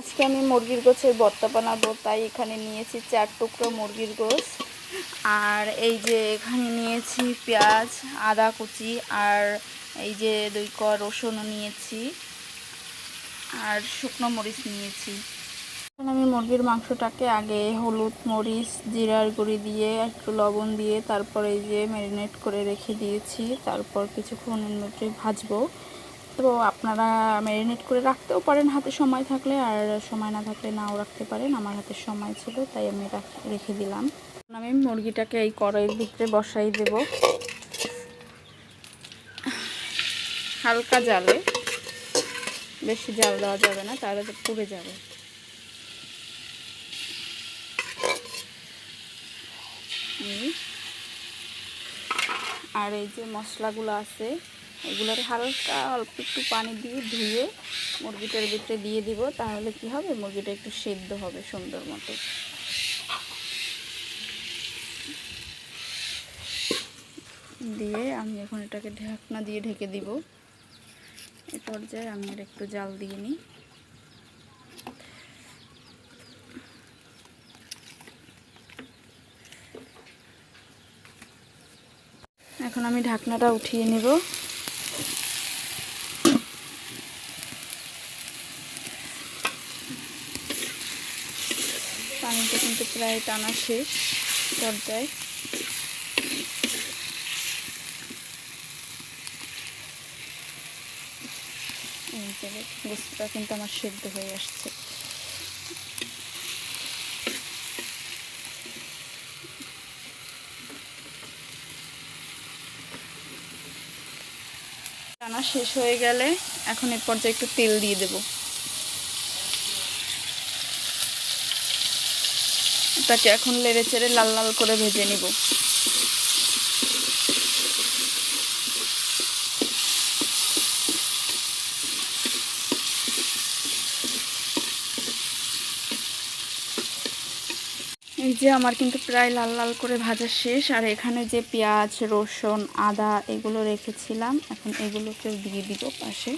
আজকে আমি মুরগির গোশের ভর্তা বানাবো, তাই এখানে নিয়েছি 4 টুকরো মুরগির গোশ। আর এই যে এখানে নিয়েছি পেঁয়াজ, আদা কুচি, আর এই যে 2 কোয়া রসুনও নিয়েছি, আর শুকনো মরিচ নিয়েছি। এখন আমি মুরগির মাংসটাকে আগে হলুদ, মরিচ, জিরার গুঁড়ি দিয়ে একটু লবণ দিয়ে তারপর এই যে ম্যারিনেট করে রেখে দিয়েছি। তারপর কিছুক্ষণের মধ্যে ভাজবো। তো আপনারা ম্যারিনেট করে রাখতেও পারেন হাতে সময় থাকলে, আর সময় না থাকলে নাও রাখতে পারেন। আমার হাতে সময় ছিল তাই আমি রেখে দিলাম। আমি মুরগিটাকে এই কড়াইয়ের ভিতরে বসাই দেব হালকা জালে, বেশি জাল দেওয়া যাবে না, তাহলে তো পুড়ে যাবে। আর এই যে মশলাগুলো আছে এগুলোর হালকা অল্প একটু পানি দিয়ে ধুয়ে মুরগিটার ভিতরে দিয়ে দিব, তাহলে কি হবে, মুরগিটা একটু সেদ্ধ হবে সুন্দর মতো। দিয়ে আমি এখন এটাকে ঢাকনা দিয়ে ঢেকে দিব। এই পর্যায়ে আমি আর একটু জাল দিয়ে নিই। এখন আমি ঢাকনাটা উঠিয়ে নিব। পানিটা কিন্তু প্রায় টানা শেষ পর্যায়ে। এই যে গোস্তটা কিন্তু আমার সেদ্ধ হয়ে আসছে। টানা শেষ হয়ে গেলে এখন এর পর্যায়ে একটু তেল দিয়ে দেব। এটাকে এখন নেড়ে চেড়ে লাল লাল করে ভেজে নিব। এই যে আমার কিন্তু প্রায় লাল লাল করে ভাজা শেষ। আর এখানে যে পেঁয়াজ, রসুন, আদা এগুলো রেখেছিলাম, এখন এগুলোকে দিয়ে দিব পাশে।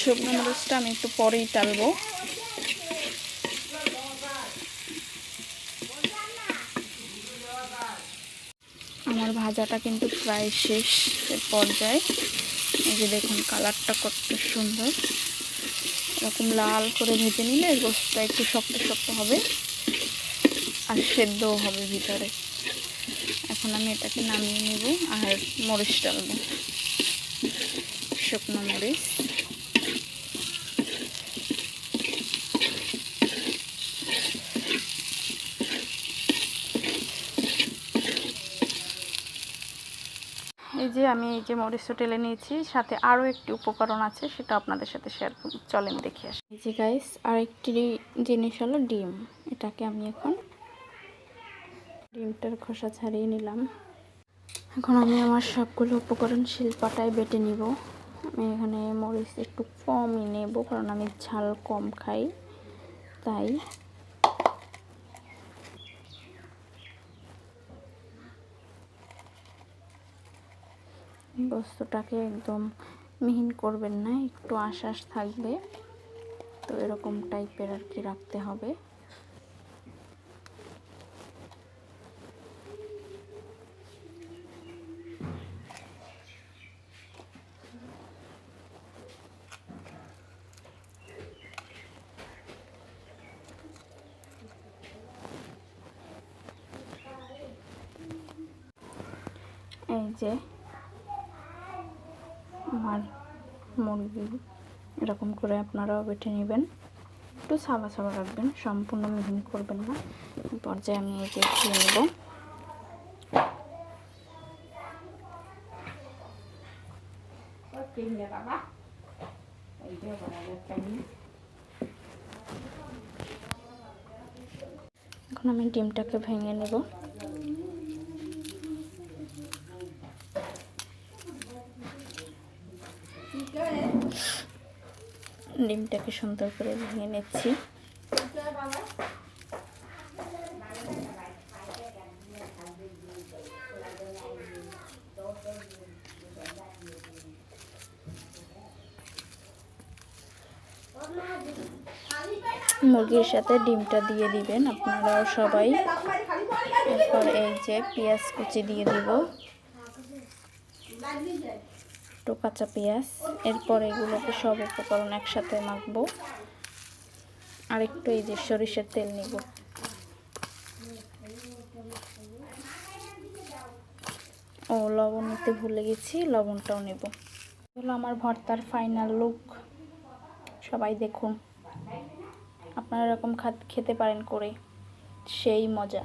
শুকনো মরিচটা আমি একটু পরেই টালবো। আমার ভাজাটা কিন্তু প্রায় শেষ পর্যায়ে। এই যে দেখুন কালারটা কত সুন্দর। এরকম লাল করে ভেজে নিলে গোস্তটা একটু শক্ত শক্ত হবে আর সেদ্ধও হবে ভিতরে। এখন আমি এটাকে নামিয়ে নেব আর মরিচ ডালবো, শুকনো মরিচ। এই যে আমি এই যে মরিচটা টেলে নিয়েছি, সাথে আরও একটি উপকরণ আছে, সেটা আপনাদের সাথে শেয়ার করব। চলেন দেখে আসি। এই যে গাইস, আরেকটি জিনিস হলো ডিম। এটাকে আমি এখন ডিমটার খোসা ছাড়িয়ে নিলাম। এখন আমি আমার সবগুলো উপকরণ শিলপাটায় বেটে নিব। আমি এখানে মরিচ একটু কমই নেব, কারণ আমি ঝাল কম খাই, তাই। গোস্তটাকে একদম মিহিন করবেন না, একটু আঁশ থাকবে, তো এরকম টাইপের আর কি রাখতে হবে। এই যে আমার মুরগি এরকম করে আপনারাও বেটে নেবেন, একটু সাবা সাবা রাখবেন, সম্পূর্ণ মিহিন করবেন না। পর্যায়ে আমি এই যে খেয়ে নেব। এখন আমি ডিমটাকে ভেঙে নেব। ডিমটাকে সুন্দর করে ভেঙে নিচ্ছি। মুরগির সাথে ডিমটা দিয়ে দিবেন আপনারাও সবাই। এরপর এই যে পেঁয়াজ কুচি দিয়ে দিব, একটু কাঁচা পেঁয়াজ। এরপর এগুলোকে সব উপকরণ একসাথে মাখবো। আর একটু এই যে সরিষার তেল নিব। ও লবণ নিতে ভুলে গেছি, লবণটাও নেব। হলো আমার ভর্তার ফাইনাল লুক। সবাই দেখুন, আপনারা এরকম খেতে পারেন করে, সেই মজা।